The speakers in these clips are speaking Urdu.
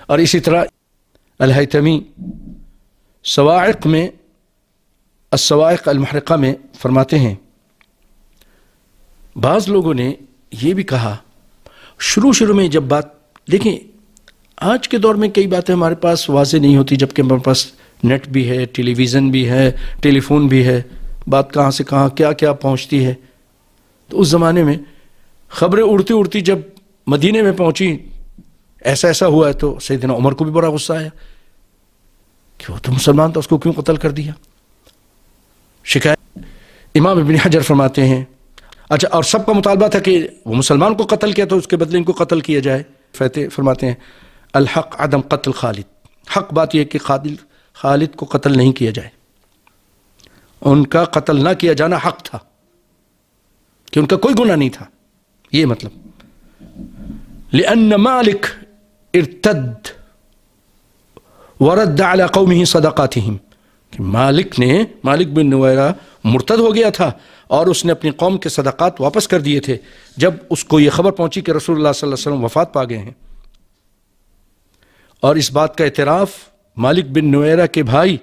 اور اسی طرح الہیتمی صواعق میں الصواعق المحرقہ میں فرماتے ہیں بعض لوگوں نے یہ بھی کہا شروع میں جب بات دیکھیں آج کے دور میں کئی باتیں ہمارے پاس واضح نہیں ہوتی جبکہ ہمارے پاس نیٹ بھی ہے، ٹیلی ویژن بھی ہے، ٹیلی فون بھی ہے، بات کہاں سے کہاں کیا کیا پہنچتی ہے. تو اس زمانے میں خبریں اڑتی اڑتی جب مدینے میں پہنچی ایسا ہوا ہے تو سیدنا عمر کو بھی بڑا غصہ آیا کہ وہ تو مسلمان تھا، اس کو کیوں قتل کر دیا. شکایت امام ابن حجر فرماتے ہیں اچھا اور سب کا مطالبہ تھا کہ وہ مسلمان کو قتل کیا تو اس کے بدلے ان کو قتل کیا جائے. فرماتے ہیں الحق عدم قتل خالد، حق بات یہ کہ خالد کو قتل نہیں کیا جائے، ان کا قتل نہ کیا جانا حق تھا کہ ان کا کوئی گناہ نہیں تھا. یہ مطلب لأن مالک ارتد ورد على قومه صدقاتهم کہ مالک بن نویرہ مرتد ہو گیا تھا اور اس نے اپنی قوم کے صدقات واپس کر دیے تھے جب اس کو یہ خبر پہنچی کہ رسول اللہ صلی اللہ علیہ وسلم وفات پا گئے ہیں. اور اس بات کا اعتراف مالک بن نویرہ کے بھائی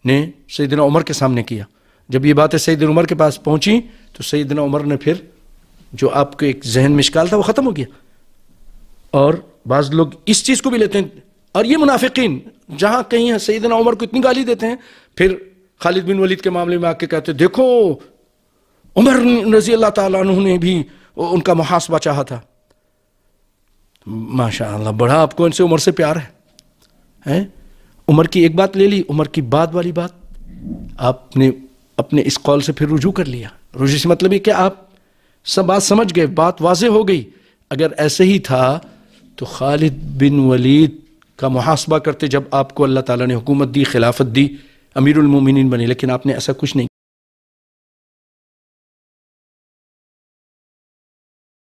نے سیدنا عمر کے سامنے کیا. جب یہ باتیں سیدنا عمر کے پاس پہنچی تو سیدنا عمر نے پھر جو آپ کے ایک ذہن میں اشکال تھا وہ ختم ہو گیا. اور بعض لوگ اس چیز کو بھی لیتے ہیں اور یہ منافقین جہاں کہیں سیدنا عمر کو اتنی گالی دیتے ہیں پھر خالد بن ولید کے معاملے میں آ کے کہتے ہیں دیکھو عمر رضی اللہ تعالیٰ عنہ نے بھی ان کا محاسبہ چاہا تھا. ماشاء اللہ بڑا آپ کو ان سے عمر سے پیار ہے. عمر کی ایک بات لے لی، عمر کی بعد والی بات آپ نے اپنے اس قول سے پھر رجوع کر لیا. رجوع سے مطلب یہ کہ آپ سب بات سمجھ گئے، بات واضح ہو گئی. اگر ایسے ہی تھا تو خالد بن ولید کا محاسبہ کرتے جب آپ کو اللہ تعالیٰ نے حکومت دی، خلافت دی، امیر المومنین بنے، لیکن آپ نے ایسا کچھ نہیں